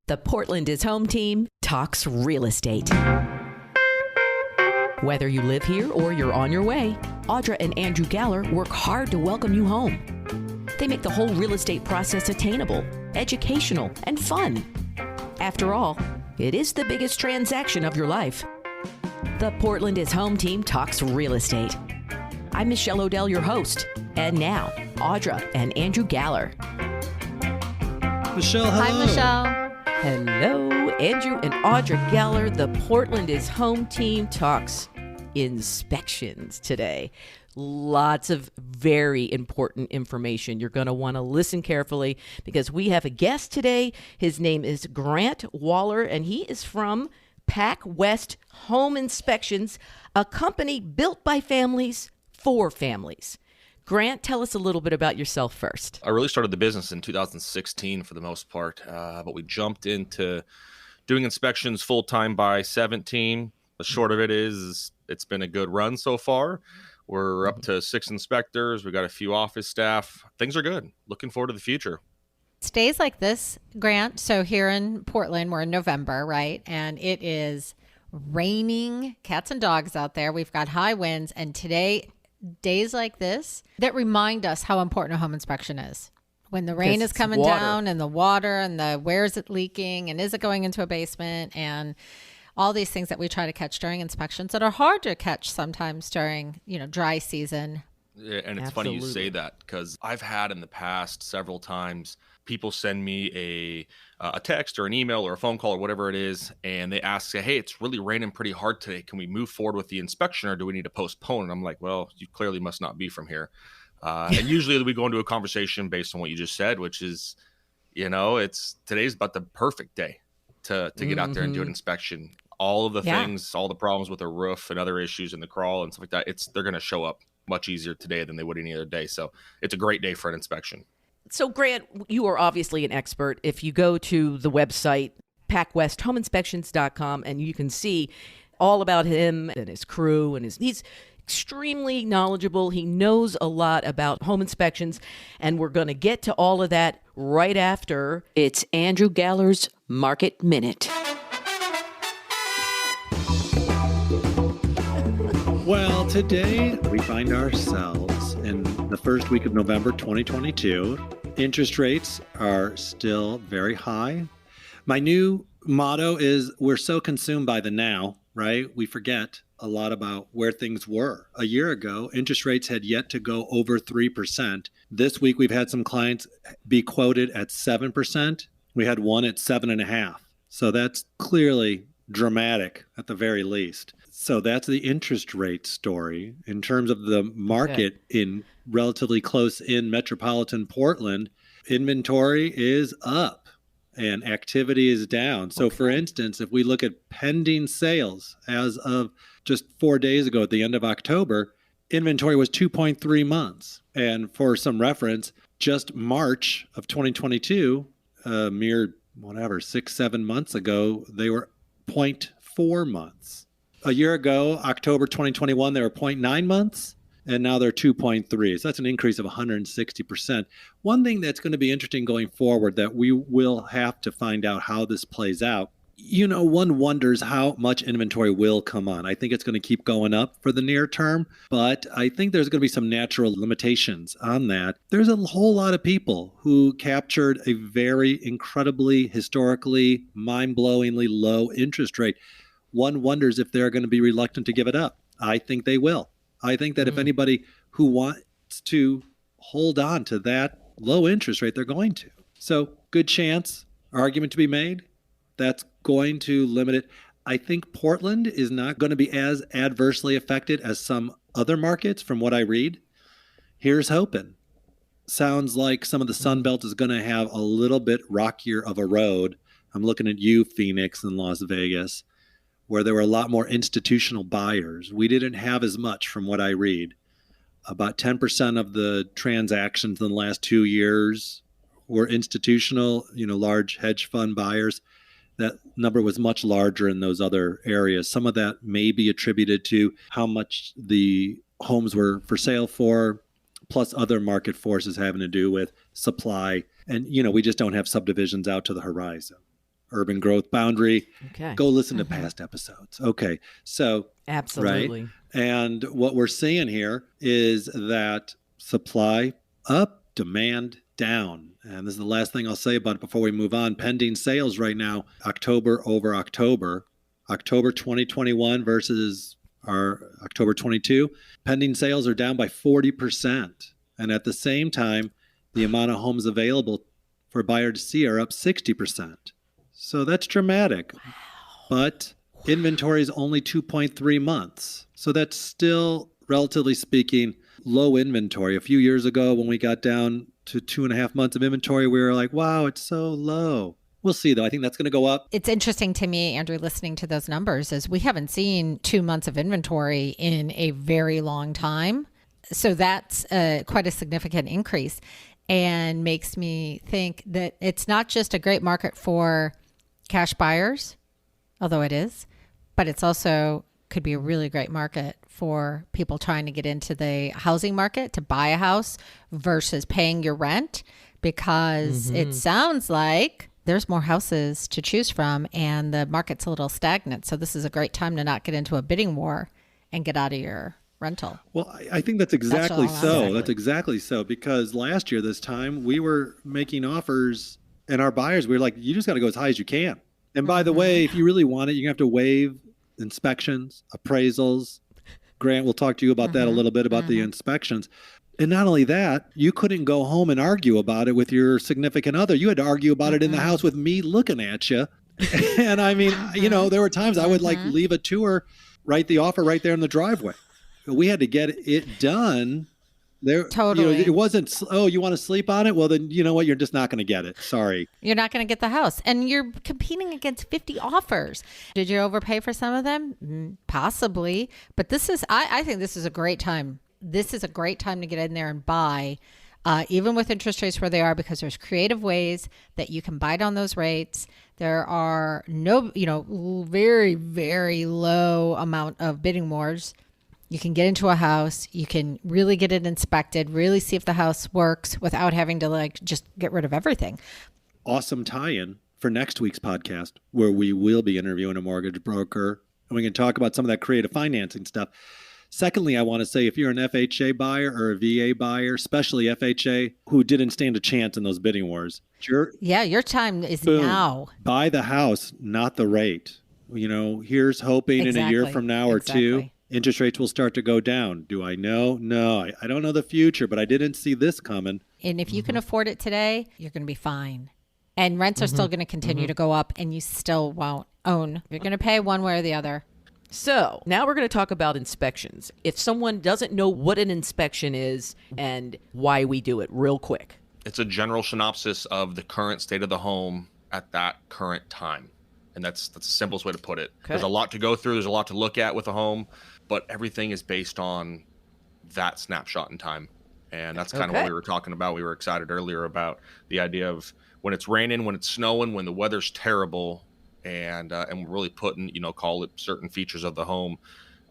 The Portland is Home team talks real estate. Whether you live here or you're on your way, Audra and Andrew Galler work hard to welcome you home. They make the whole real estate process attainable, educational, and fun. After all, it is the biggest transaction of your life. The Portland is Home team talks real estate. I'm Michelle Odell, your host. And now, Audra and Andrew Galler. Michelle, hello. Hi, Michelle. Hello, Andrew and Audra Geller. The Portland is Home team talks inspections today. Lots of very important information. You're going to want to listen carefully because we have a guest today. His name is Grant Waller, and he is from Pac West Home Inspections, a company built by families for families. Grant, tell us a little bit about yourself first. I really started the business in 2016 for the most part, but we jumped into doing inspections full-time by 17. The short of it is it's been a good run so far. We're up to 6 inspectors. We've got a few office staff. Things are good. Looking forward to the future. It's days like this, Grant. So here in Portland, we're in November, right? And it is raining cats and dogs out there. We've got high winds. And today, days like this that remind us how important a home inspection is. When the rain is coming down and the water and the where is it leaking and is it going into a basement and all these things that we try to catch during inspections that are hard to catch sometimes during, dry season. Yeah, and it's funny you say that because I've had in the past several times people send me a text or an email or a phone call or whatever it is, and they ask, hey, it's really raining pretty hard today. Can we move forward with the inspection or do we need to postpone? And I'm like, well, you clearly must not be from here. And usually we go into a conversation based on what you just said, which is, today's about the perfect day to get out there and do an inspection. All of the things, all the problems with the roof and other issues in the crawl and stuff like that, they're going to show up much easier today than they would any other day. So it's a great day for an inspection. So Grant, you are obviously an expert. If you go to the website, pacwesthomeinspections.com, and you can see all about him and his crew, and he's extremely knowledgeable. He knows a lot about home inspections, and we're going to get to all of that right after. It's Andrew Galler's Market Minute. Well, today we find ourselves in the first week of November 2022. Interest rates are still very high. My new motto is we're so consumed by the now, right? We forget a lot about where things were. A year ago, interest rates had yet to go over 3%. This week, we've had some clients be quoted at 7%. We had one at 7.5%. So that's clearly dramatic at the very least. So that's the interest rate story. In terms of the market in relatively close in metropolitan Portland, inventory is up and activity is down. So for instance, if we look at pending sales as of just 4 days ago at the end of October, inventory was 2.3 months. And for some reference, just March of 2022, a mere 6-7 months ago, they were 0.4 months. A year ago, October 2021, they were 0.9 months, and now they're 2.3. So that's an increase of 160%. One thing that's going to be interesting going forward that we will have to find out how this plays out. One wonders how much inventory will come on. I think it's going to keep going up for the near term, but I think there's going to be some natural limitations on that. There's a whole lot of people who captured a very incredibly, historically, mind-blowingly low interest rate. One wonders if they're going to be reluctant to give it up. I think they will. I think that if anybody who wants to hold on to that low interest rate, they're going to. So good chance, argument to be made, that's going to limit it. I think Portland is not going to be as adversely affected as some other markets from what I read. Here's hoping. Sounds like some of the Sun Belt is going to have a little bit rockier of a road. I'm looking at you, Phoenix and Las Vegas, where there were a lot more institutional buyers. We didn't have as much from what I read. About 10% of the transactions in the last 2 years were institutional, large hedge fund buyers. That number was much larger in those other areas. Some of that may be attributed to how much the homes were for sale for, plus other market forces having to do with supply. And, we just don't have subdivisions out to the horizon. urban growth boundary. Okay. Go listen to past episodes. Okay. So, Absolutely. Right? And what we're seeing here is that supply up, demand down. And this is the last thing I'll say about it before we move on. Pending sales right now, October over October 2021 versus our October 22, pending sales are down by 40%. And at the same time, the amount of homes available for a buyer to see are up 60%. So that's dramatic. But inventory is only 2.3 months. So that's still, relatively speaking, low inventory. A few years ago, when we got down to 2.5 months of inventory, we were like, wow, it's so low. We'll see, though. I think that's going to go up. It's interesting to me, Andrew, listening to those numbers, is we haven't seen 2 months of inventory in a very long time. So that's quite a significant increase, and makes me think that it's not just a great market for cash buyers, although it is, but it's also could be a really great market for people trying to get into the housing market to buy a house versus paying your rent, because it sounds like there's more houses to choose from and the market's a little stagnant. So this is a great time to not get into a bidding war and get out of your rental. Well, I think that's exactly so. That's exactly so, because last year this time we were making offers and our buyers, we were like, you just got to go as high as you can. And by the way, if you really want it, you have to waive inspections, appraisals. Grant, we'll talk to you about that a little bit, about the inspections. And not only that, you couldn't go home and argue about it with your significant other. You had to argue about it in the house with me looking at you. And I mean, you know, there were times I would like leave a tour, write the offer right there in the driveway. We had to get it done. There, Totally. You know, it wasn't, oh, you want to sleep on it? Well, then you know what? You're just not going to get it. Sorry. You're not going to get the house. And you're competing against 50 offers. Did you overpay for some of them? Possibly. But this is, I think this is a great time. This is a great time to get in there and buy, even with interest rates where they are, because there's creative ways that you can buy down those rates. There are no, you know, very, very low amount of bidding wars. You can get into a house, you can really get it inspected, really see if the house works without having to like just get rid of everything. Awesome tie-in for next week's podcast, where we will be interviewing a mortgage broker and we can talk about some of that creative financing stuff. Secondly, I want to say if you're an FHA buyer or a VA buyer, especially FHA, who didn't stand a chance in those bidding wars, your time is now. Buy the house, not the rate. You know, here's hoping in a year from now or two, interest rates will start to go down. Do I know? No, I don't know the future, but I didn't see this coming. And if you can afford it today, you're going to be fine. And rents are still going to continue to go up, and you still won't own. You're going to pay one way or the other. So now we're going to talk about inspections. If someone doesn't know what an inspection is and why we do it, real quick. It's a general synopsis of the current state of the home at that current time. And that's the simplest way to put it. Okay. There's a lot to go through. There's a lot to look at with a home, but everything is based on that snapshot in time. And that's kind of what we were talking about. We were excited earlier about the idea of when it's raining, when it's snowing, when the weather's terrible, and we're really putting, you know, call it certain features of the home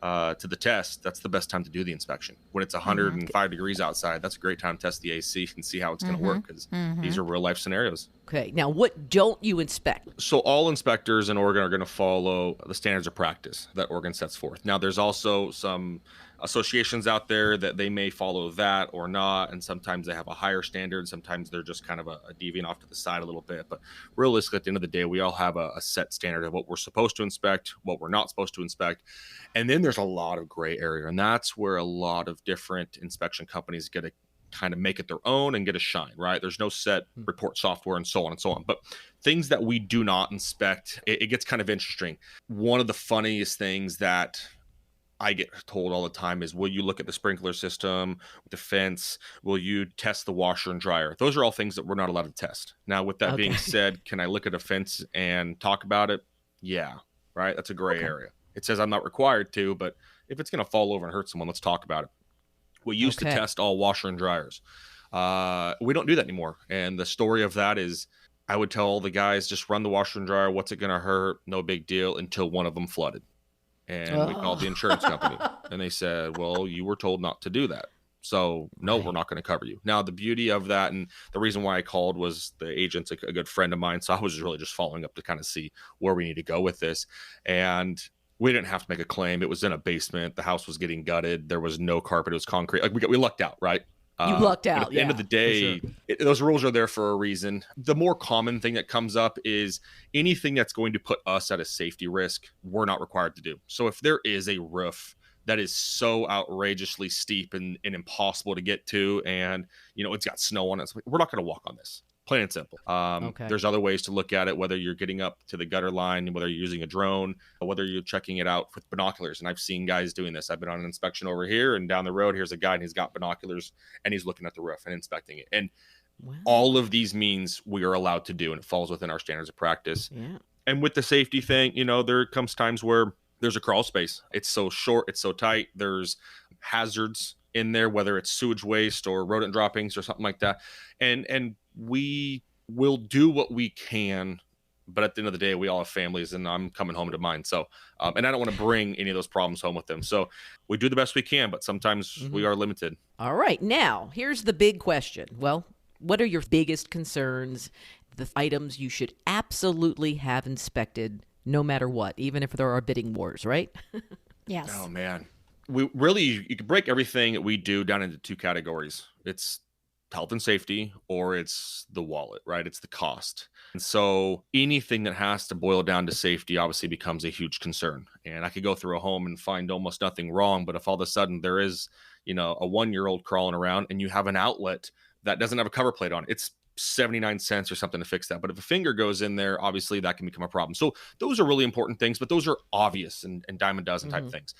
to the test. That's the best time to do the inspection. When it's 105 degrees outside, that's a great time to test the AC and see how it's going to work, because these are real life scenarios. Okay. Now, what don't you inspect? So all inspectors in Oregon are going to follow the standards of practice that Oregon sets forth. Now, there's also some associations out there that they may follow that or not, and sometimes they have a higher standard. Sometimes they're just kind of a deviant off to the side a little bit. But realistically, at the end of the day, we all have a set standard of what we're supposed to inspect, what we're not supposed to inspect. And then there's a lot of gray area, and that's where a lot of different inspection companies get to kind of make it their own and get a shine, right? There's no set report software and so on and so on. But things that we do not inspect, it gets kind of interesting. One of the funniest things that I get told all the time is, will you look at the sprinkler system, the fence? Will you test the washer and dryer? Those are all things that we're not allowed to test. Now, with that being said, can I look at a fence and talk about it? Yeah, right? That's a gray area. It says I'm not required to, but if it's going to fall over and hurt someone, let's talk about it. We used to test all washer and dryers. We don't do that anymore. And the story of that is, I would tell all the guys, just run the washer and dryer. What's it going to hurt? No big deal, until one of them flooded. And we called the insurance company, and they said, well, you were told not to do that. So no, we're not going to cover you. Now, the beauty of that, and the reason why I called, was the agent's a good friend of mine. So I was really just following up to kind of see where we need to go with this. And we didn't have to make a claim. It was in a basement. The house was getting gutted. There was no carpet. It was concrete. Like we lucked out, right? You lucked out. But at the end of the day, those rules are there for a reason. The more common thing that comes up is anything that's going to put us at a safety risk, we're not required to do. So if there is a roof that is so outrageously steep and impossible to get to, and it's got snow on it, we're not going to walk on this. Plain and simple. There's other ways to look at it, whether you're getting up to the gutter line, whether you're using a drone, or whether you're checking it out with binoculars. And I've seen guys doing this. I've been on an inspection over here, and down the road, here's a guy, and he's got binoculars, and he's looking at the roof and inspecting it. And all of these means we are allowed to do, and it falls within our standards of practice. Yeah. And with the safety thing, there comes times where there's a crawl space. It's so short, it's so tight. There's hazards in there, whether it's sewage waste or rodent droppings or something like that. And we will do what we can, but at the end of the day, we all have families, and I'm coming home to mine. So, and I don't want to bring any of those problems home with them. So we do the best we can, but sometimes we are limited. All right. Now, here's the big question. Well, what are your biggest concerns, the items you should absolutely have inspected no matter what, even if there are bidding wars, right? Yes. Oh, man. We really, you can break everything that we do down into two categories. It's health and safety, or it's the wallet, right? It's the cost. And so anything that has to boil down to safety obviously becomes a huge concern. And I could go through a home and find almost nothing wrong, but if all of a sudden there is, a 1-year-old crawling around and you have an outlet that doesn't have a cover plate on, it's 79 cents or something to fix that. But if a finger goes in there, obviously that can become a problem. So those are really important things, but those are obvious and dime a dozen type things.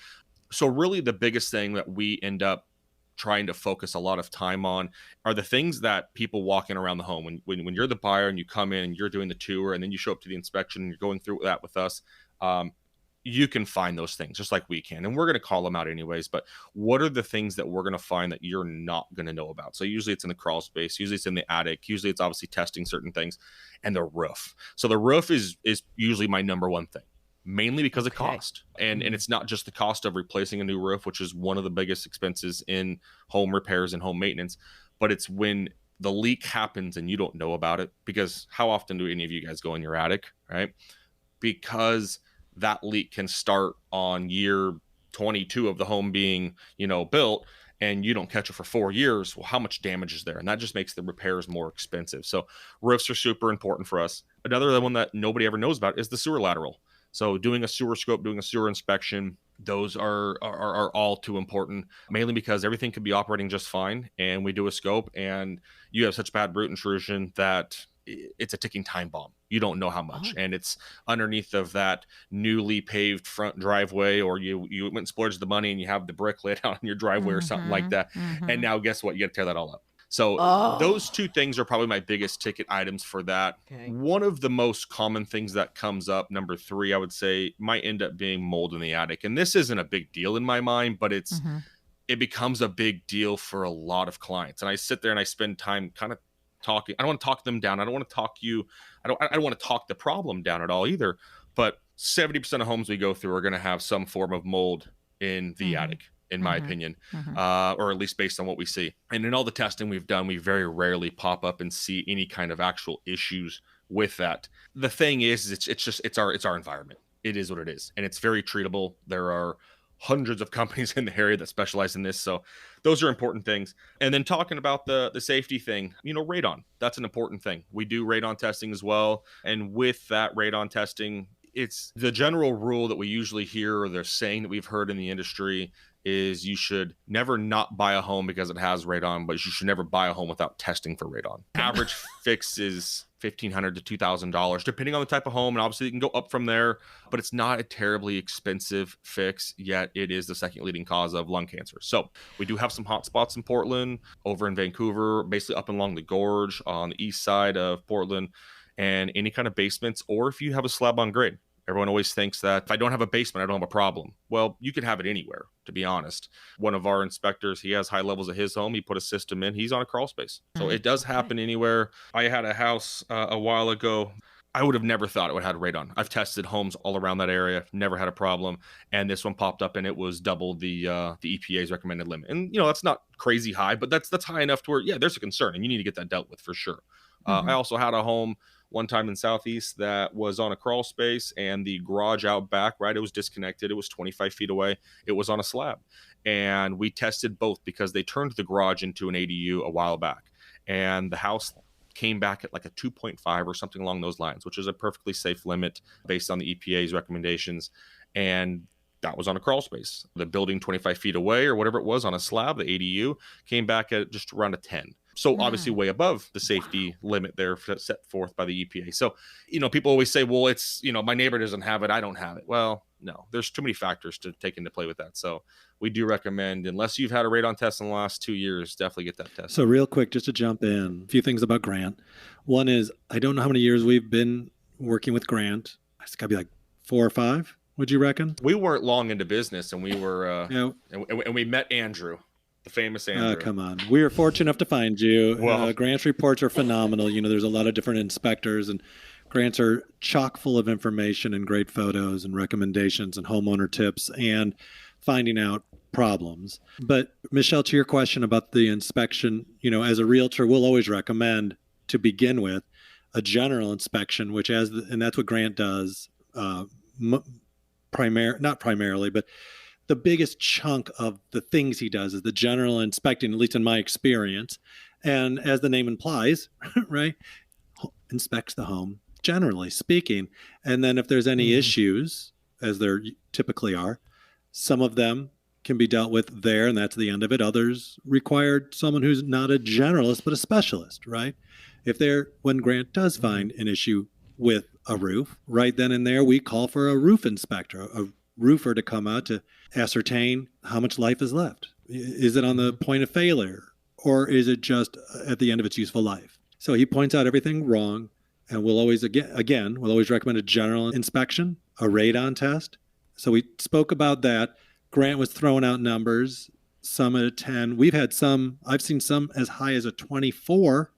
So really the biggest thing that we end up trying to focus a lot of time on are the things that people walking around the home. When you're the buyer and you come in and you're doing the tour and then you show up to the inspection and you're going through that with us, you can find those things just like we can. And we're going to call them out anyways. But what are the things that we're going to find that you're not going to know about? So usually it's in the crawl space. Usually it's in the attic. Usually it's obviously testing certain things, and the roof. So the roof is usually my number one thing, mainly because of cost. And it's not just the cost of replacing a new roof, which is one of the biggest expenses in home repairs and home maintenance, but it's when the leak happens and you don't know about it. Because how often do any of you guys go in your attic, right? Because that leak can start on year 22 of the home being, built, and you don't catch it for 4 years. Well, how much damage is there? And that just makes the repairs more expensive. So roofs are super important for us. Another one that nobody ever knows about is the sewer lateral. So doing a sewer scope, doing a sewer inspection, those are all too important, mainly because everything could be operating just fine. And we do a scope and you have such bad root intrusion that it's a ticking time bomb. You don't know how much. And it's underneath of that newly paved front driveway, or you went and splurged the money and you have the brick laid out on your driveway or something like that. And now guess what? You got to tear that all up. So those two things are probably my biggest ticket items for that. Okay. One of the most common things that comes up, number 3, I would say, might end up being mold in the attic. And this isn't a big deal in my mind, but it becomes a big deal for a lot of clients. And I sit there and I spend time kind of talking. I don't want to talk them down. I don't want to talk you. I don't want to talk the problem down at all either. But 70% of homes we go through are going to have some form of mold in the attic, in my opinion, or at least based on what we see. And in all the testing we've done, we very rarely pop up and see any kind of actual issues with that. The thing is, it's our environment. It is what it is, and it's very treatable. There are hundreds of companies in the area that specialize in this, so those are important things. And then talking about the safety thing, radon, that's an important thing. We do radon testing as well, and with that radon testing, it's the general rule that we usually hear, or the saying that we've heard in the industry, is you should never not buy a home because it has radon, but you should never buy a home without testing for radon. Average fix is $1,500 to $2,000, depending on the type of home. And obviously it can go up from there, but it's not a terribly expensive fix, yet it is the second leading cause of lung cancer. So we do have some hot spots in Portland, over in Vancouver, basically up and along the gorge on the east side of Portland, and any kind of basements, or if you have a slab on grade. Everyone always thinks that if I don't have a basement, I don't have a problem. Well, you can have it anywhere, to be honest. One of our inspectors, he has high levels at his home. He put a system in. He's on a crawl space. So it does happen anywhere. I had a house a while ago. I would have never thought it would have had radon. I've tested homes all around that area, never had a problem. And this one popped up and it was double the EPA's recommended limit. And, that's not crazy high, but that's high enough to where, yeah, there's a concern and you need to get that dealt with for sure. I also had a home one time in Southeast that was on a crawl space and the garage out back, right? It was disconnected. It was 25 feet away. It was on a slab. And we tested both because they turned the garage into an ADU a while back. And the house came back at like a 2.5 or something along those lines, which is a perfectly safe limit based on the EPA's recommendations. And that was on a crawl space. The building 25 feet away or whatever it was on a slab, the ADU, came back at just around a 10. So obviously way above the safety limit there set forth by the EPA. So, people always say, well, it's, my neighbor doesn't have it, I don't have it. Well, no, there's too many factors to take into play with that. So we do recommend, unless you've had a radon test in the last 2 years, definitely get that test. So real quick, just to jump in, a few things about Grant. One is, I don't know how many years we've been working with Grant. It's got to be like 4 or 5, would you reckon? We weren't long into business, and we were, and we met Andrew. The famous Andrew. Come on. We were fortunate enough to find you. Well, Grant's reports are phenomenal. There's a lot of different inspectors, and Grants are chock full of information and great photos and recommendations and homeowner tips and finding out problems. But Michelle, to your question about the inspection, as a realtor, we'll always recommend to begin with a general inspection, which and that's what Grant does, not primarily, but the biggest chunk of the things he does is the general inspecting, at least in my experience. And as the name implies, right, inspects the home, generally speaking. And then if there's any issues, as there typically are, some of them can be dealt with there, and that's the end of it. Others require someone who's not a generalist, but a specialist, right? When Grant does find an issue with a roof, right then and there, we call for a roof inspector, a roofer to come out to ascertain how much life is left. Is it on the point of failure, or is it just at the end of its useful life? So he points out everything wrong, and we'll always recommend a general inspection, a radon test. So we spoke about that. Grant was throwing out numbers, some at a 10. I've seen some as high as a 24.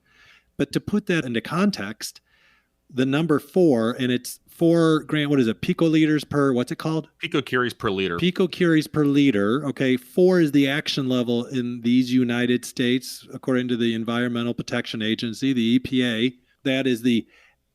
But to put that into context, the number 4, and it's 4, Grant, what is it? Picoliters per, what's it called? Picocuries per liter. Picocuries per liter. Okay. 4 is the action level in these United States, according to the Environmental Protection Agency, the EPA. That is the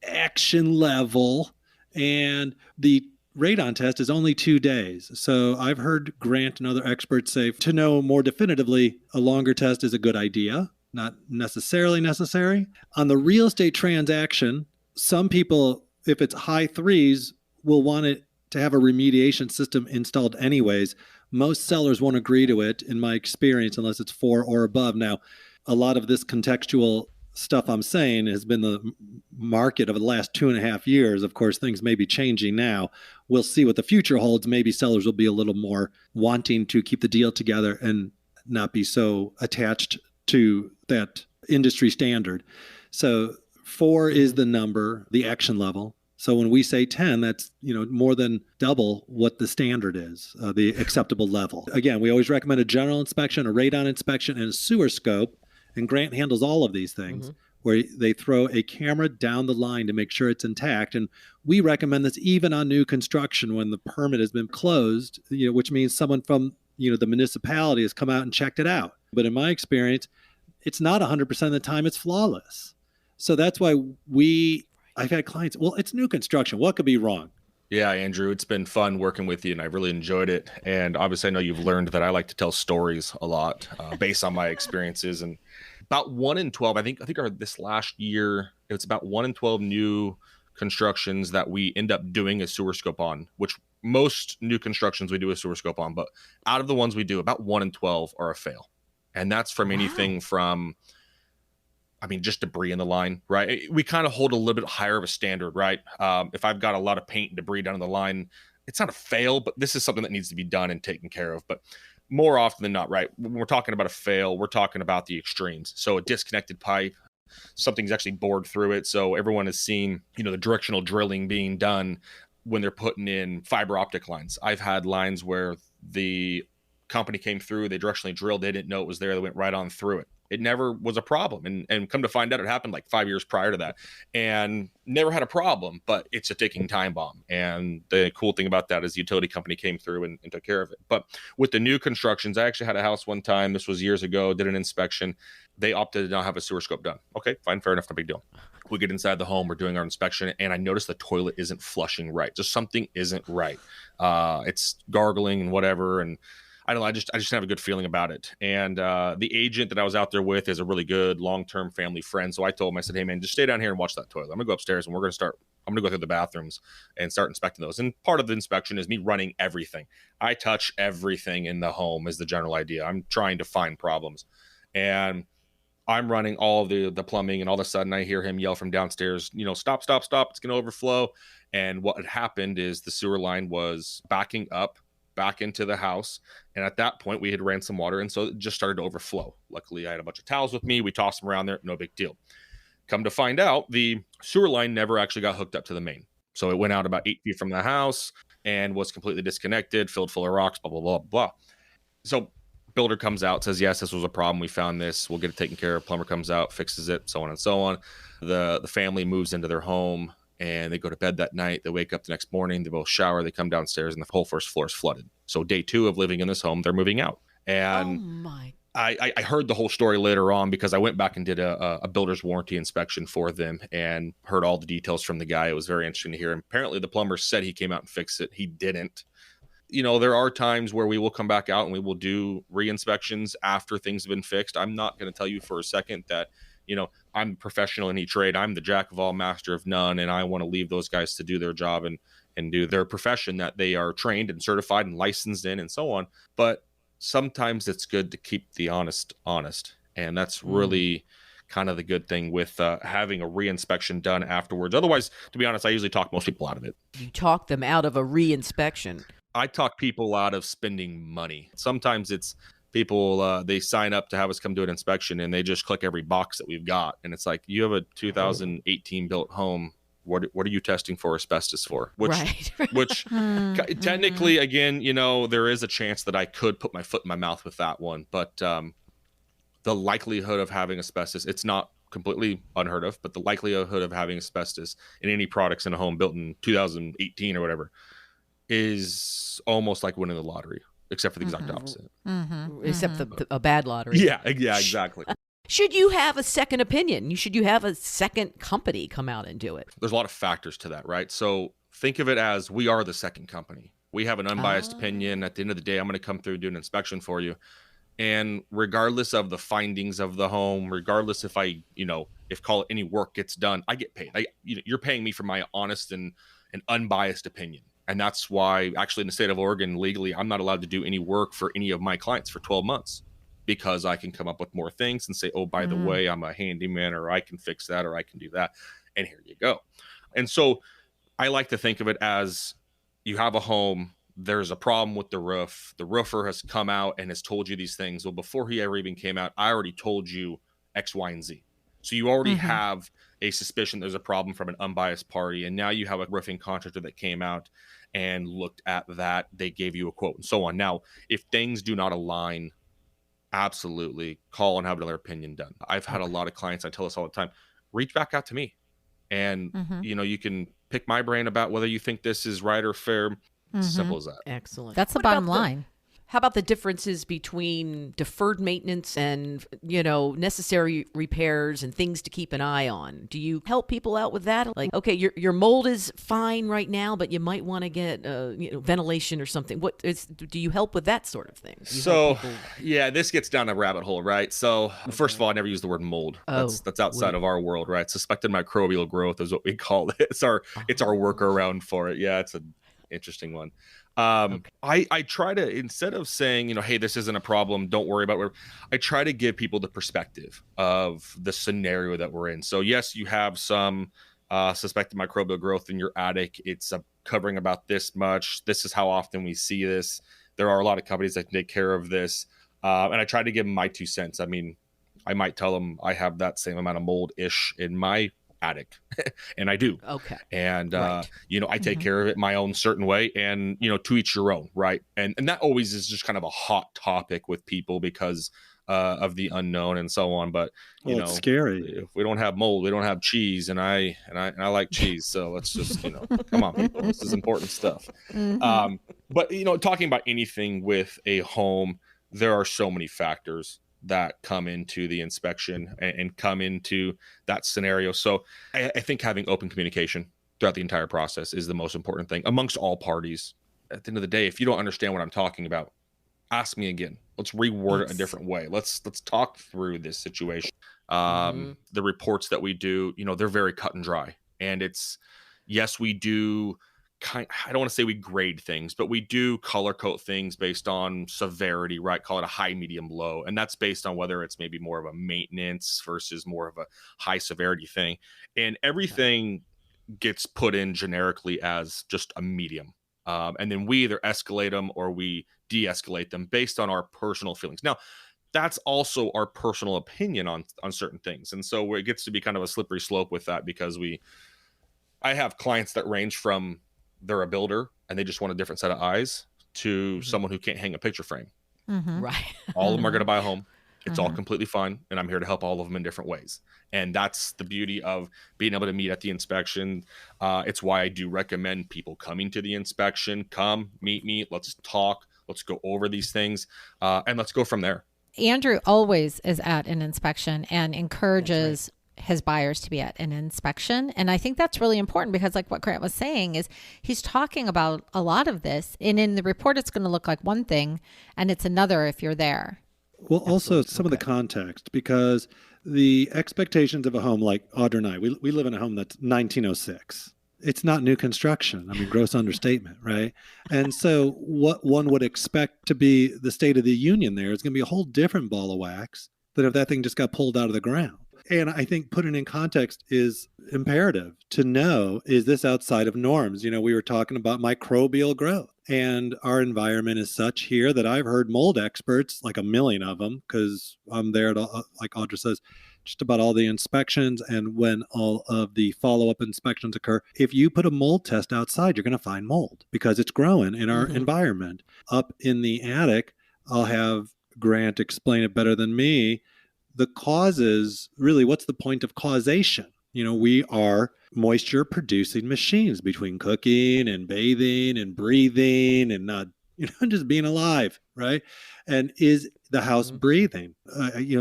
action level. And the radon test is only 2 days. So I've heard Grant and other experts say to know more definitively, a longer test is a good idea, not necessarily necessary. On the real estate transaction, some people, if it's high 3s, will want it to have a remediation system installed anyways. Most sellers won't agree to it, in my experience, unless it's 4 or above. Now, a lot of this contextual stuff I'm saying has been the market of the last 2.5 years. Of course, things may be changing now. We'll see what the future holds. Maybe sellers will be a little more wanting to keep the deal together and not be so attached to that industry standard. So 4 is the number, the action level. So when we say 10, that's more than double what the standard is, the acceptable level. Again, we always recommend a general inspection, a radon inspection, and a sewer scope. And Grant handles all of these things, where they throw a camera down the line to make sure it's intact. And we recommend this even on new construction when the permit has been closed, which means someone from the municipality has come out and checked it out. But in my experience, it's not 100% of the time it's flawless. So that's why I've had clients, well, it's new construction. What could be wrong? Yeah, Andrew, it's been fun working with you, and I really enjoyed it. And obviously, I know you've learned that I like to tell stories a lot based on my experiences. And about 1 in 12, I think this last year, it's about 1 in 12 new constructions that we end up doing a sewer scope on, which most new constructions we do a sewer scope on. But out of the ones we do, about 1 in 12 are a fail. And that's from anything from, just debris in the line, right? We kind of hold a little bit higher of a standard, right? If I've got a lot of paint and debris down the line, it's not a fail, but this is something that needs to be done and taken care of. But more often than not, right, when we're talking about a fail, we're talking about the extremes. So a disconnected pipe, something's actually bored through it. So everyone has seen, the directional drilling being done when they're putting in fiber optic lines. I've had lines where the company came through, they directionally drilled, they didn't know it was there, they went right on through it. It never was a problem. And come to find out, it happened like 5 years prior to that and never had a problem, but it's a ticking time bomb. And the cool thing about that is the utility company came through and took care of it. But with the new constructions, I actually had a house one time, this was years ago, did an inspection. They opted to not have a sewer scope done. Okay, fine, fair enough, no big deal. We get inside the home, we're doing our inspection, and I noticed the toilet isn't flushing right. Just something isn't right. It's gargling and whatever, and I don't know, I just didn't have a good feeling about it. And the agent that I was out there with is a really good long-term family friend. So I told him, I said, hey man, just stay down here and watch that toilet. I'm gonna go upstairs and I'm gonna go through the bathrooms and start inspecting those. And part of the inspection is me running everything. I touch everything in the home is the general idea. I'm trying to find problems. And I'm running all of the plumbing, and all of a sudden I hear him yell from downstairs, stop, it's going to overflow. And what had happened is the sewer line was backing up back into the house. And at that point we had ran some water, and so it just started to overflow. Luckily I had a bunch of towels with me. We tossed them around there. No big deal. Come to find out, the sewer line never actually got hooked up to the main. So it went out about 8 feet from the house and was completely disconnected, filled full of rocks, blah, blah, blah, blah. So builder comes out, says, yes, this was a problem. We found this. We'll get it taken care of. Plumber comes out, fixes it, so on and so on. The family moves into their home and they go to bed that night. They wake up the next morning. They both shower. They come downstairs and the whole first floor is flooded. So day 2 of living in this home, they're moving out. And oh my. I heard the whole story later on because I went back and did a builder's warranty inspection for them and heard all the details from the guy. It was very interesting to hear. And apparently the plumber said he came out and fixed it. He didn't. There are times where we will come back out and we will do re-inspections after things have been fixed. I'm not going to tell you for a second that, I'm a professional in each trade. I'm the jack of all, master of none. And I want to leave those guys to do their job and do their profession that they are trained and certified and licensed in and so on. But sometimes it's good to keep the honest. And that's really kind of the good thing with having a re-inspection done afterwards. Otherwise, to be honest, I usually talk most people out of it. You talk them out of a re-inspection. I talk people out of spending money. Sometimes it's people, they sign up to have us come do an inspection and they just click every box that we've got. And it's like, you have a 2018 built home. What are you testing for asbestos for? Which technically, again, there is a chance that I could put my foot in my mouth with that one. But the likelihood of having asbestos, it's not completely unheard of, but the likelihood of having asbestos in any products in a home built in 2018 or whatever is almost like winning the lottery, except for the exact opposite. Except a bad lottery. Yeah, exactly. Should you have a second opinion? Should you have a second company come out and do it? There's a lot of factors to that, right? So think of it as we are the second company. We have an unbiased opinion. At the end of the day, I'm going to come through, do an inspection for you. And regardless of the findings of the home, regardless if if call it any work gets done, I get paid. You're paying me for my honest and unbiased opinion. And that's why actually in the state of Oregon, legally, I'm not allowed to do any work for any of my clients for 12 months because I can come up with more things and say, oh, by the way, I'm a handyman, or I can fix that, or I can do that. And here you go. And so I like to think of it as you have a home, there's a problem with the roof. The roofer has come out and has told you these things. Well, before he ever even came out, I already told you X, Y, and Z. So you already have a suspicion there's a problem from an unbiased party. And now you have a roofing contractor that came out and looked at that. They gave you a quote and so on. Now, if things do not align, absolutely call and have another opinion done. I've had a lot of clients, I tell this all the time, reach back out to me. And, you can pick my brain about whether you think this is right or fair. Simple as that. Excellent. That's the bottom line. How about the differences between deferred maintenance and, necessary repairs and things to keep an eye on? Do you help people out with that? Like, okay, your mold is fine right now, but you might want to get ventilation or something. Do you help with that sort of thing? This gets down a rabbit hole, right? So first of all, I never use the word mold. That's outside of our world, right? Suspected microbial growth is what we call it. It's our workaround for it. Yeah, it's an interesting one. I try to, instead of saying, hey, this isn't a problem, don't worry about it, I try to give people the perspective of the scenario that we're in. So yes, you have some suspected microbial growth in your attic. It's covering about this much. This is how often we see this. There are a lot of companies that can take care of this. And I try to give them my 2 cents. I mean, I might tell them I have that same amount of mold-ish in my attic and I do. Okay. And I take care of it my own certain way, and to each your own, right? And that always is just kind of a hot topic with people because of the unknown and so on. But it's scary. if we don't have mold, we don't have cheese, and I like cheese. So let's just come on, people. This is important stuff. But talking about anything with a home, there are so many factors that come into the inspection and come into that scenario. So I think having open communication throughout the entire process is the most important thing amongst all parties. At the end of the day, if you don't understand what I'm talking about, ask me again. Let's reword it a different way. Let's talk through this situation. The reports that we do, they're very cut and dry. And yes, we do I don't want to say we grade things, but we do color code things based on severity, right? Call it a high, medium, low. And that's based on whether it's maybe more of a maintenance versus more of a high severity thing. And everything gets put in generically as just a medium. And then we either escalate them or we de-escalate them based on our personal feelings. Now, that's also our personal opinion on certain things. And so it gets to be kind of a slippery slope with that, because I have clients that range from they're a builder and they just want a different set of eyes to someone who can't hang a picture frame. Right. All of them are going to buy a home. It's all completely fine. And I'm here to help all of them in different ways. And that's the beauty of being able to meet at the inspection. It's why I do recommend people coming to the inspection. Come, meet me. Let's talk. Let's go over these things. And let's go from there. Andrew always is at an inspection and encourages his buyers to be at an inspection. And I think that's really important, because like what Grant was saying is he's talking about a lot of this, and in the report, it's going to look like one thing and it's another if you're there. Well, also some of the context, because the expectations of a home, like Audra and I, we live in a home that's 1906. It's not new construction. I mean, gross understatement, right? And so what one would expect to be the state of the union there is going to be a whole different ball of wax than if that thing just got pulled out of the ground. And I think putting in context is imperative to know, is this outside of norms? We were talking about microbial growth, and our environment is such here that I've heard mold experts, like a million of them, because I'm there to, like Audra says, just about all the inspections. And when all of the follow-up inspections occur, if you put a mold test outside, you're going to find mold because it's growing in our environment. Up in the attic, I'll have Grant explain it better than me. The causes, really, what's the point of causation? We are moisture producing machines between cooking and bathing and breathing and not, just being alive, right? And is the house breathing?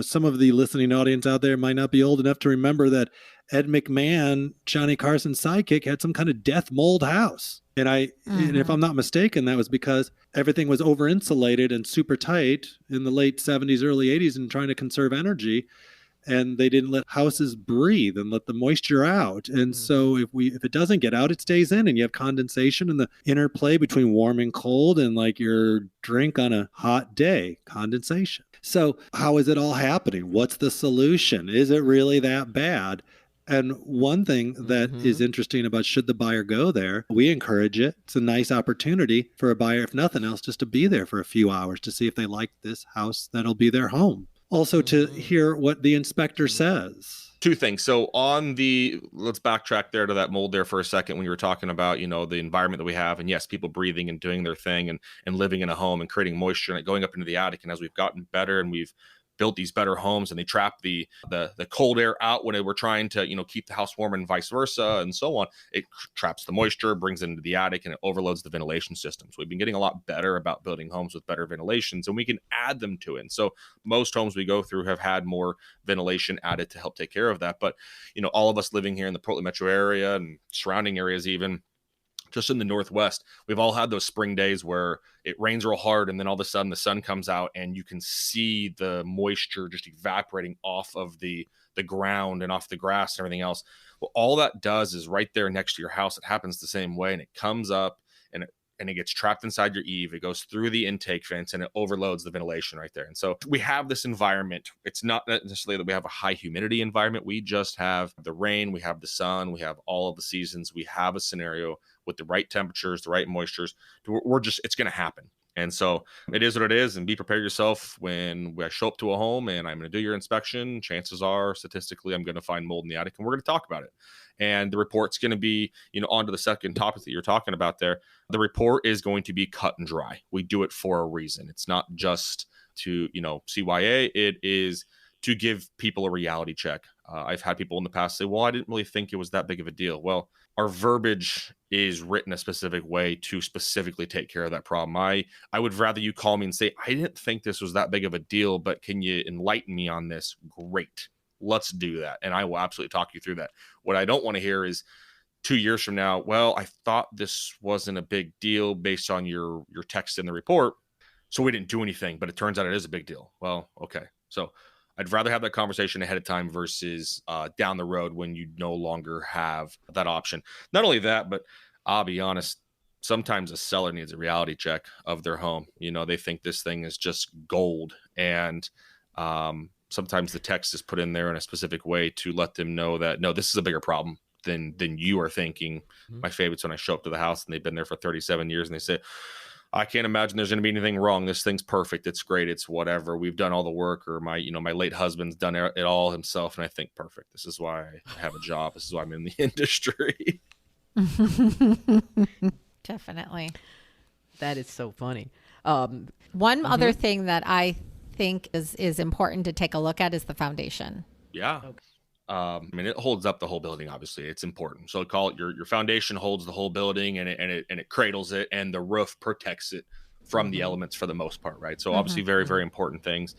Some of the listening audience out there might not be old enough to remember that Ed McMahon, Johnny Carson's sidekick, had some kind of death mold house. And and if I'm not mistaken, that was because everything was over insulated and super tight in the late 70s, early 80s, and trying to conserve energy. And they didn't let houses breathe and let the moisture out. And so if it doesn't get out, it stays in, and you have condensation and the interplay between warm and cold, and like your drink on a hot day, condensation. So how is it all happening? What's the solution? Is it really that bad? And one thing that is interesting about, should the buyer go there, we encourage it. It's a nice opportunity for a buyer, if nothing else, just to be there for a few hours to see if they like this house that'll be their home. Also to hear what the inspector says. Two things. So let's backtrack there to that mold there for a second, when you were talking about, the environment that we have, and yes, people breathing and doing their thing and living in a home and creating moisture and going up into the attic. And as we've gotten better and we've built these better homes, and they trap the cold air out when we're trying to keep the house warm, and vice versa and so on, it traps the moisture, brings it into the attic, and it overloads the ventilation systems. We've been getting a lot better about building homes with better ventilations, and we can add them to it. And so most homes we go through have had more ventilation added to help take care of that. But all of us living here in the Portland metro area and surrounding areas, even just in the Northwest, we've all had those spring days where it rains real hard, and then all of a sudden the sun comes out and you can see the moisture just evaporating off of the ground and off the grass and everything else. Well, all that does is right there next to your house, it happens the same way, and it comes up and it gets trapped inside your eave. It goes through the intake vents and it overloads the ventilation right there. And so we have this environment. It's not necessarily that we have a high humidity environment. We just have the rain, we have the sun, we have all of the seasons. We have a scenario with the right temperatures, the right moistures. It's going to happen. And so it is what it is, and be prepared yourself when I show up to a home and I'm going to do your inspection. Chances are, statistically, I'm going to find mold in the attic, and we're going to talk about it. And the report's going to be, on to the second topic that you're talking about there. The report is going to be cut and dry. We do it for a reason. It's not just to, CYA. It is to give people a reality check. I've had people in the past say, well, I didn't really think it was that big of a deal. Well, our verbiage is written a specific way to specifically take care of that problem. I would rather you call me and say, I didn't think this was that big of a deal, but can you enlighten me on this? Great. Let's do that. And I will absolutely talk you through that. What I don't want to hear is 2 years from now, well, I thought this wasn't a big deal based on your text in the report, so we didn't do anything, but it turns out it is a big deal. Well, okay. So I'd rather have that conversation ahead of time versus down the road when you no longer have that option. Not only that, but I'll be honest, sometimes a seller needs a reality check of their home. They think this thing is just gold. And sometimes the text is put in there in a specific way to let them know that, no, this is a bigger problem than you are thinking. Mm-hmm. My favorite's when I show up to the house and they've been there for 37 years and they say, I can't imagine there's going to be anything wrong. This thing's perfect. It's great. It's whatever. We've done all the work, or my late husband's done it all himself. And I think, perfect. This is why I have a job. This is why I'm in the industry. Definitely. That is so funny. One other thing that I think is important to take a look at is the foundation. Yeah. Okay. It holds up the whole building. Obviously, it's important. So call it your foundation holds the whole building, and it cradles it, and the roof protects it from the elements for the most part, right? So obviously, very, very important things.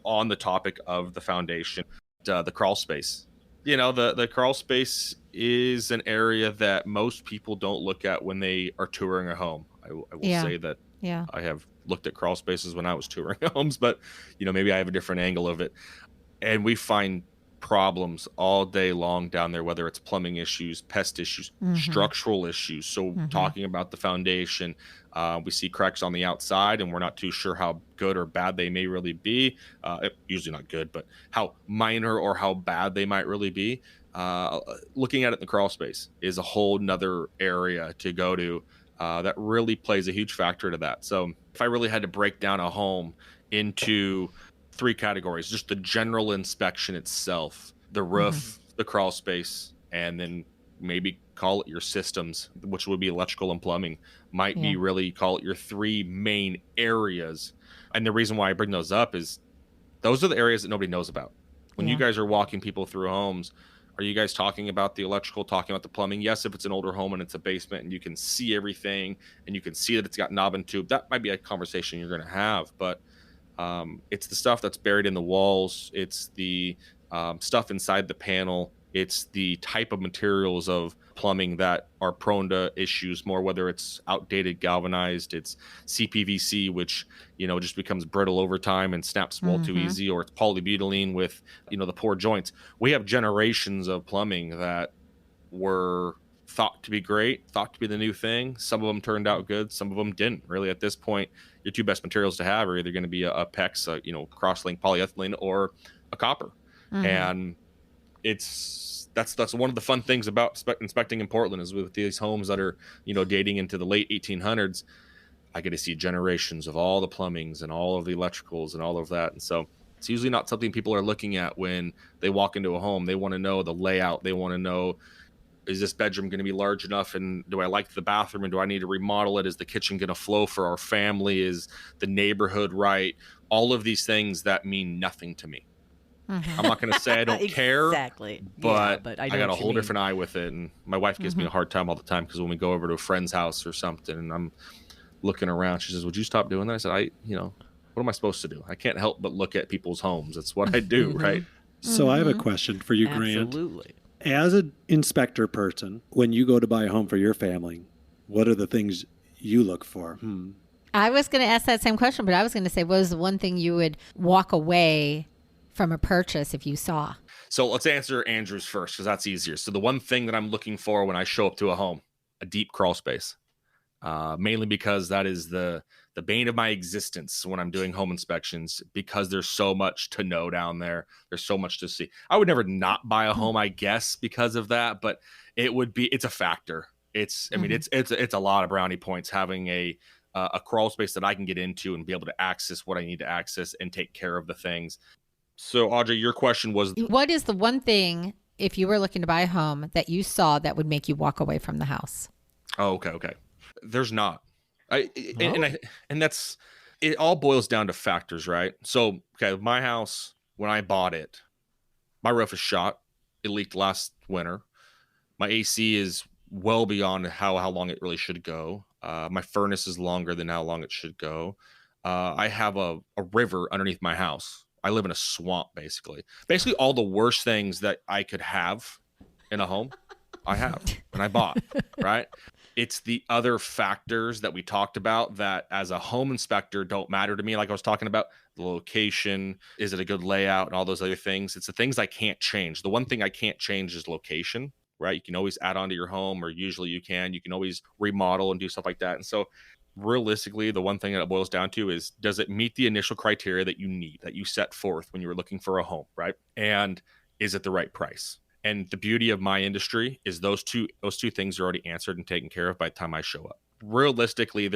On the topic of the foundation, the crawl space. The crawl space is an area that most people don't look at when they are touring a home. I will say that. Yeah. I have looked at crawl spaces when I was touring homes, but maybe I have a different angle of it, and we find problems all day long down there, whether it's plumbing issues, pest issues, structural issues. So talking about the foundation, we see cracks on the outside and we're not too sure how good or bad they may really be. Usually not good, but how minor or how bad they might really be. Looking at it in the crawl space is a whole nother area to go to that really plays a huge factor to that. So if I really had to break down a home into 3 categories, just the general inspection itself, the roof, the crawl space, and then maybe call it your systems, which would be electrical and plumbing, might be really call it your 3 main areas. And the reason why I bring those up is those are the areas that nobody knows about. When you guys are walking people through homes, are you guys talking about the electrical, talking about the plumbing? Yes, if it's an older home and it's a basement and you can see everything and you can see that it's got knob and tube, that might be a conversation you're going to have. But it's the stuff that's buried in the walls. It's the stuff inside the panel. It's the type of materials of plumbing that are prone to issues more, whether it's outdated galvanized, it's CPVC, which, just becomes brittle over time and snaps wall too easy, or it's polybutylene with, the poor joints. We have generations of plumbing that were thought to be great, thought to be the new thing. Some of them turned out good. Some of them didn't. Really, at this point, your 2 best materials to have are either going to be a PEX, cross-linked polyethylene, or a copper. And that's one of the fun things about inspecting in Portland is with these homes that are, dating into the late 1800s. I get to see generations of all the plumbings and all of the electricals and all of that. And so it's usually not something people are looking at when they walk into a home. They want to know the layout. They want to know, is this bedroom going to be large enough? And do I like the bathroom? And do I need to remodel it? Is the kitchen going to flow for our family? Is the neighborhood right? All of these things that mean nothing to me. I'm not going to say I don't care, but I got a whole different eye with it. And my wife gives me a hard time all the time because when we go over to a friend's house or something and I'm looking around, she says, would you stop doing that? I said, what am I supposed to do? I can't help but look at people's homes. That's what I do, right? So I have a question for you, Grant. Absolutely. As an inspector person, when you go to buy a home for your family, what are the things you look for? I was going to ask that same question, but I was going to say, what was the one thing you would walk away from a purchase if you saw? So let's answer Andrew's first because that's easier. So the one thing that I'm looking for when I show up to a home, a deep crawl space, mainly because that is the bane of my existence when I'm doing home inspections, because there's so much to know down there. There's so much to see. I would never not buy a home, I guess, because of that, but it's a factor. It's a lot of brownie points having a crawl space that I can get into and be able to access what I need to access and take care of the things. So Audra, your question was, what is the one thing, if you were looking to buy a home, that you saw that would make you walk away from the house? Oh, okay. There's not. And that's It all boils down to factors, right? So, okay, my house, when I bought it, my roof is shot. It leaked last winter. My AC is well beyond how long it really should go. My furnace is longer than how long it should go. I have a river underneath my house. I live in a swamp, basically. Basically, all the worst things that I could have in a home, I have and I bought, right? It's the other factors that we talked about that as a home inspector don't matter to me. Like I was talking about the location, is it a good layout and all those other things. It's the things I can't change. The one thing I can't change is location, right? You can always add on to your home, or usually you can always remodel and do stuff like that. And so realistically, the one thing that it boils down to is, does it meet the initial criteria that you need, that you set forth when you were looking for a home, right? And is it the right price? And the beauty of my industry is those two things are already answered and taken care of by the time I show up. Realistically,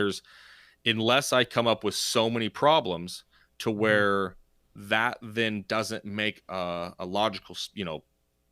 unless I come up with so many problems to where that then doesn't make a logical,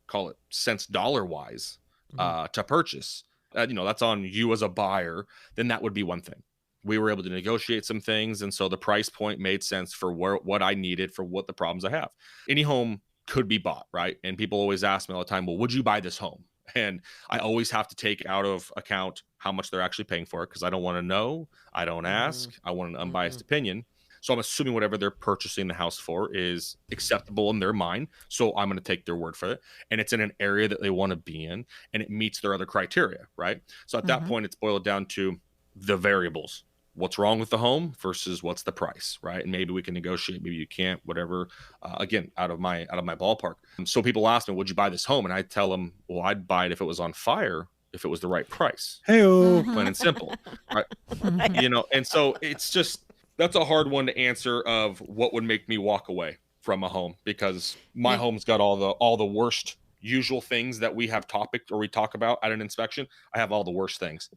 call it sense dollar wise to purchase, that's on you as a buyer, then that would be one thing. We were able to negotiate some things. And so the price point made sense for what I needed for what the problems I have. Any home could be bought, right? And people always ask me all the time, well, would you buy this home? And I always have to take out of account how much they're actually paying for it, because I don't want to know. I don't ask. I want an unbiased opinion. So I'm assuming whatever they're purchasing the house for is acceptable in their mind. So I'm going to take their word for it. And it's in an area that they want to be in, and it meets their other criteria, right? So at that point, it's boiled down to the variables. What's wrong with the home versus what's the price, right? And maybe we can negotiate, maybe you can't, whatever. Again, out of my ballpark. So people ask me, would you buy this home? And I tell them, well, I'd buy it if it was on fire, if it was the right price. Hey-o. Plain and simple, right? And so it's just, that's a hard one to answer of what would make me walk away from a home, because my home's got all the worst usual things that we have we talk about at an inspection. I have all the worst things.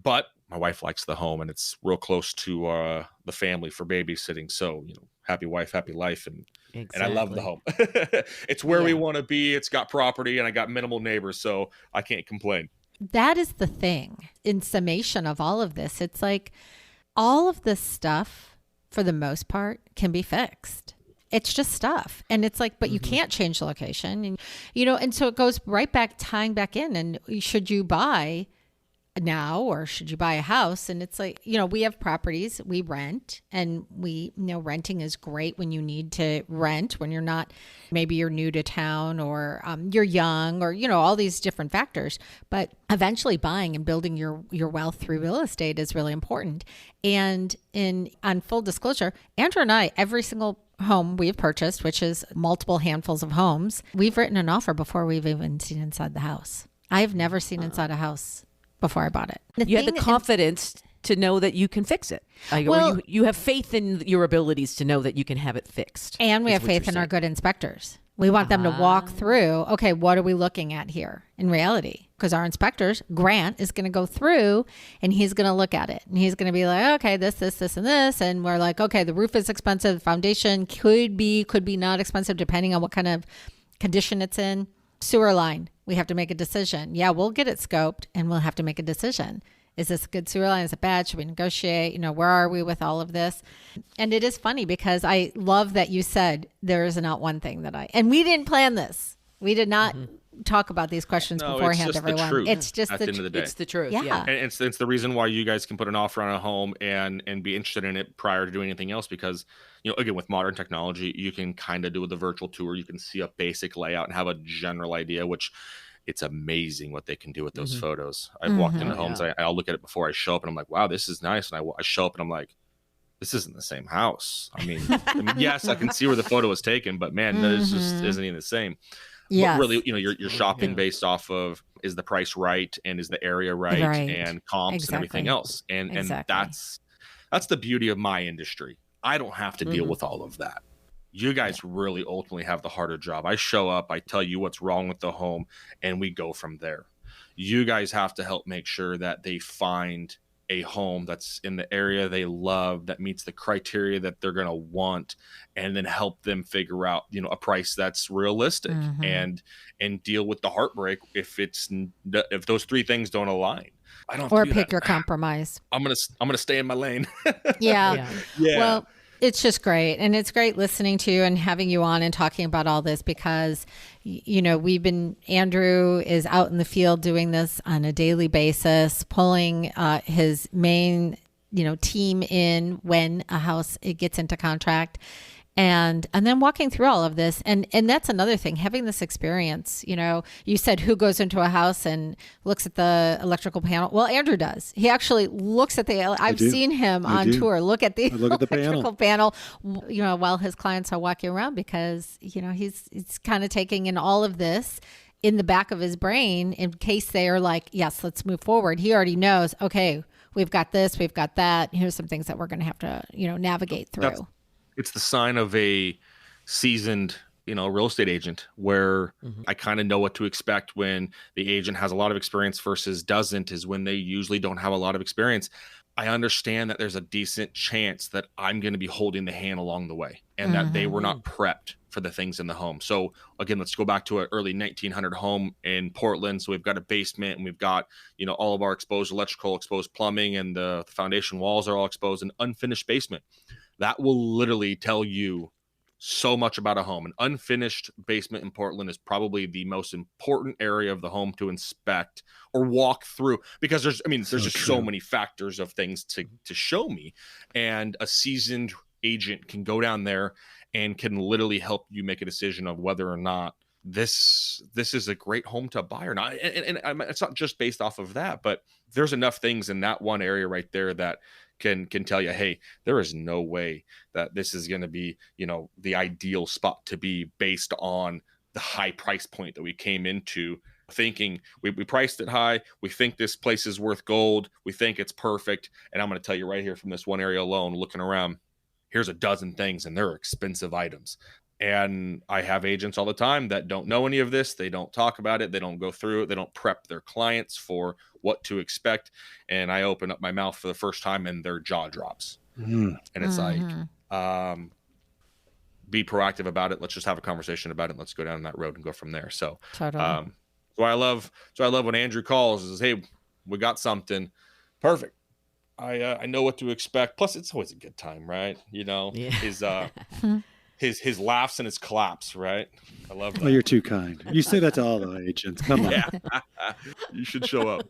But my wife likes the home, and it's real close to the family for babysitting. So, happy wife, happy life. And I love the home. It's where we want to be. It's got property, and I got minimal neighbors. So I can't complain. That is the thing. In summation of all of this, it's like all of this stuff, for the most part, can be fixed. It's just stuff. And it's like, but you can't change the location. And, and so it goes right back, tying back in. And should you buy now, or should you buy a house? And it's like, we have properties, we rent, and renting is great when you need to rent, when you're not, maybe you're new to town, or you're young, or, all these different factors. But eventually buying and building your wealth through real estate is really important. And on full disclosure, Andrew and I, every single home we've purchased, which is multiple handfuls of homes, we've written an offer before we've even seen inside the house. I've never seen inside a house before I bought it. You had the confidence to know that you can fix it. Or you have faith in your abilities to know that you can have it fixed. And we have faith in our good inspectors. We want them to walk through, okay, what are we looking at here in reality? Because our inspectors, Grant, is going to go through and he's going to look at it. And he's going to be like, okay, this, and this. And we're like, okay, the roof is expensive. The foundation could be not expensive depending on what kind of condition it's in. Sewer line, we have to make a decision. Yeah, we'll get it scoped and we'll have to make a decision. Is this a good sewer line? Is it bad? Should we negotiate? Where are we with all of this? And it is funny because I love that you said there is not one thing and we didn't plan this. We did not talk about these questions beforehand, it's just everyone. The truth. It's just at the end of the day. It's the truth. Yeah. Yeah. And it's the reason why you guys can put an offer on a home and be interested in it prior to doing anything else, because, again, with modern technology, you can kind of do the virtual tour. You can see a basic layout and have a general idea, which it's amazing what they can do with those photos. I've walked into homes. I'll look at it before I show up and I'm like, wow, this is nice. And I show up and I'm like, this isn't the same house. I mean, yes, I can see where the photo was taken, but man, this just isn't even the same. Yes. But really, you're shopping based off of, is the price right and is the area right. And comps and everything else. And that's the beauty of my industry. I don't have to deal with all of that. You guys really ultimately have the harder job. I show up, I tell you what's wrong with the home, and we go from there. You guys have to help make sure that they find a home that's in the area they love, that meets the criteria that they're going to want, and then help them figure out, a price that's realistic and deal with the heartbreak if those three things don't align. I don't have or to do pick that. your compromise. I'm gonna stay in my lane. Yeah. Yeah. Well, it's just great. And it's great listening to you and having you on and talking about all this because, Andrew is out in the field doing this on a daily basis, pulling his main, team in when a house it gets into contract. And then walking through all of this. And that's another thing, having this experience, you said who goes into a house and looks at the electrical panel. Well, Andrew does. He actually looks at I've seen him on tour, look at the electrical panel, while his clients are walking around because, he's kind of taking in all of this in the back of his brain in case they are like, yes, let's move forward. He already knows, okay, we've got this, we've got that. Here's some things that we're going to have to, navigate through. It's the sign of a seasoned, real estate agent where I kind of know what to expect when the agent has a lot of experience versus doesn't, is when they usually don't have a lot of experience. I understand that there's a decent chance that I'm going to be holding the hand along the way and that they were not prepped for the things in the home. So again, let's go back to an early 1900 home in Portland. So we've got a basement and we've got, all of our exposed electrical, exposed plumbing, and the foundation walls are all exposed, an unfinished basement. That will literally tell you so much about a home. An unfinished basement in Portland is probably the most important area of the home to inspect or walk through because there's just so many factors of things to show me. And a seasoned agent can go down there and can literally help you make a decision of whether or not this is a great home to buy or not. And it's not just based off of that, but there's enough things in that one area right there that can tell you, hey, there is no way that this is going to be, the ideal spot to be based on the high price point that we came into thinking. We priced it high. We think this place is worth gold. We think it's perfect. And I'm going to tell you right here from this one area alone, looking around, here's a dozen things and they're expensive items. And I have agents all the time that don't know any of this. They don't talk about it. They don't go through it. They don't prep their clients for what to expect. And I open up my mouth for the first time and their jaw drops. And it's like, be proactive about it. Let's just have a conversation about it. Let's go down that road and go from there. So, totally. So I love when Andrew calls and says, hey, we got something perfect. I know what to expect. Plus it's always a good time, right? His laughs and his claps, right? I love that. Oh, you're too kind. You say that to all the agents. Come on. Yeah. You should show up.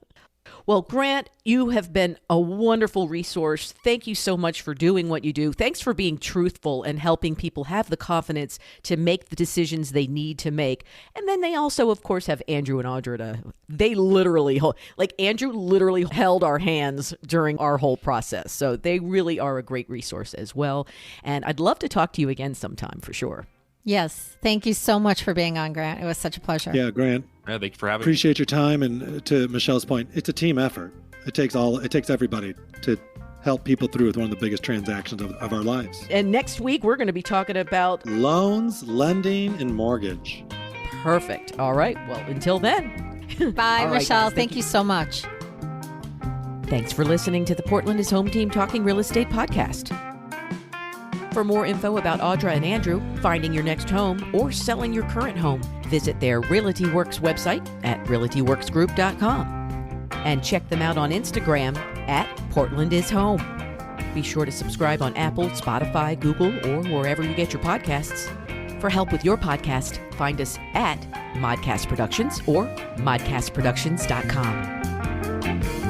Well, Grant, you have been a wonderful resource. Thank you so much for doing what you do. Thanks for being truthful and helping people have the confidence to make the decisions they need to make. And then they also, of course, have Andrew and Audra. Andrew literally held our hands during our whole process. So they really are a great resource as well. And I'd love to talk to you again sometime for sure. Yes. Thank you so much for being on, Grant. It was such a pleasure. Yeah, Grant. Yeah, thank you for having me. Appreciate your time. And to Michelle's point, it's a team effort. It takes everybody to help people through with one of the biggest transactions of our lives. And next week, we're going to be talking about loans, lending, and mortgage. Perfect. All right. Well, until then. Bye, Michelle. Guys, thank you so much. Thanks for listening to the Portland is Home Team Talking Real Estate podcast. For more info about Audra and Andrew, finding your next home, or selling your current home, visit their RealtyWorks website at realtyworksgroup.com and check them out on Instagram at Portland is Home. Be sure to subscribe on Apple, Spotify, Google, or wherever you get your podcasts. For help with your podcast, find us at Modcast Productions or modcastproductions.com.